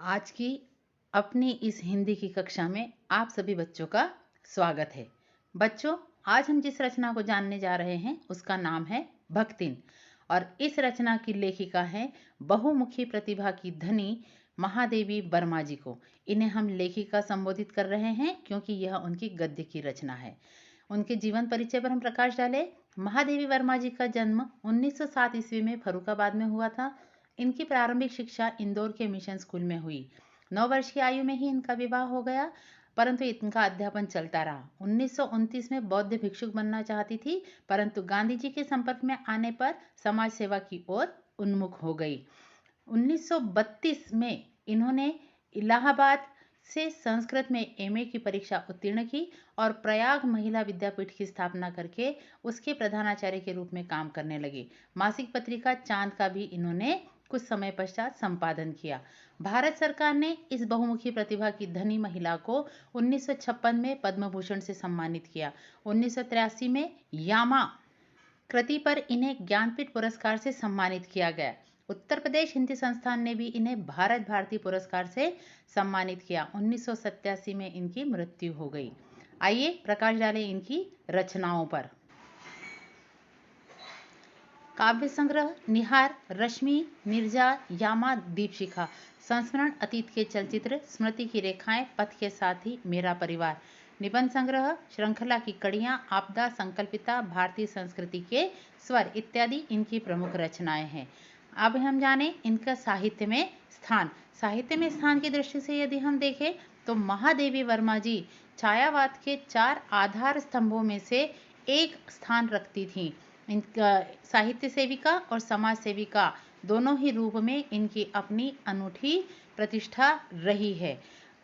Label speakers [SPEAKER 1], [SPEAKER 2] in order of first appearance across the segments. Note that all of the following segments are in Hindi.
[SPEAKER 1] आज की अपनी इस हिंदी की कक्षा में आप सभी बच्चों का स्वागत है। बच्चों, आज हम जिस रचना को जानने जा रहे हैं उसका नाम है भक्तिन और इस रचना की लेखिका है बहुमुखी प्रतिभा की धनी महादेवी वर्मा जी को। इन्हें हम लेखिका संबोधित कर रहे हैं क्योंकि यह उनकी गद्य की रचना है। उनके जीवन परिचय पर हम प्रकाश डालें। महादेवी वर्मा जी का जन्म 1907 ईस्वी में फर्रुखाबाद में हुआ था। इनकी प्रारंभिक शिक्षा इंदौर के मिशन स्कूल में हुई। 9 वर्ष की आयु में ही इनका विवाह हो गया, परंतु इनका अध्यापन चलता रहा। 1929 में बौद्ध भिक्षुक बनना चाहती थी, परंतु गांधी जी के संपर्क में आने पर समाज सेवा की ओर उन्मुख हो गई। 1932 में इन्होंने इलाहाबाद से संस्कृत में एमए की परीक्षा उत्तीर्ण की और प्रयाग महिला विद्यापीठ की स्थापना करके उसके प्रधानाचार्य के रूप में काम करने लगे। मासिक पत्रिका चांद का भी इन्होंने कुछ समय पश्चात संपादन किया। भारत सरकार ने इस बहुमुखी प्रतिभा की धनी महिला को 1956 में पद्म भूषण से सम्मानित किया। 1983 में यामा कृति पर इन्हें ज्ञानपीठ पुरस्कार से सम्मानित किया गया। उत्तर प्रदेश हिंदी संस्थान ने भी इन्हें भारत भारती पुरस्कार से सम्मानित किया। 1987 में इनकी मृत्यु हो गई। आइए प्रकाश डालें इनकी रचनाओं पर। काव्य संग्रह निहार, रश्मि, निर्जा, यामा, दीपशिखा, संस्मरण, अतीत के चलचित्र, स्मृति की रेखाएं, पथ के साथी, मेरा परिवार। निबंध संग्रह श्रृंखला की कड़ियां, आपदा, संकल्पिता, भारतीय संस्कृति के स्वर इत्यादि इनकी प्रमुख रचनाएं हैं। अब हम जानें इनका साहित्य में स्थान। साहित्य में स्थान की दृष्टि से यदि हम देखें तो महादेवी वर्मा जी छायावाद के 4 आधार स्तंभों में से एक स्थान रखती थी। इनका साहित्य सेविका और समाज सेविका दोनों ही रूप में इनकी अपनी अनूठी प्रतिष्ठा रही है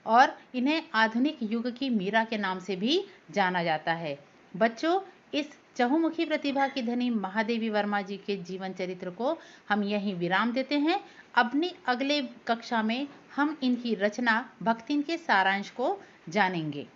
[SPEAKER 1] और इन्हें आधुनिक युग की मीरा के नाम से भी जाना जाता है। बच्चों, इस चहुमुखी प्रतिभा की धनी महादेवी वर्मा जी के जीवन चरित्र को हम यहीं विराम देते हैं। अपनी अगले कक्षा में हम इनकी रचना भक्तिन के सारांश को जानेंगे।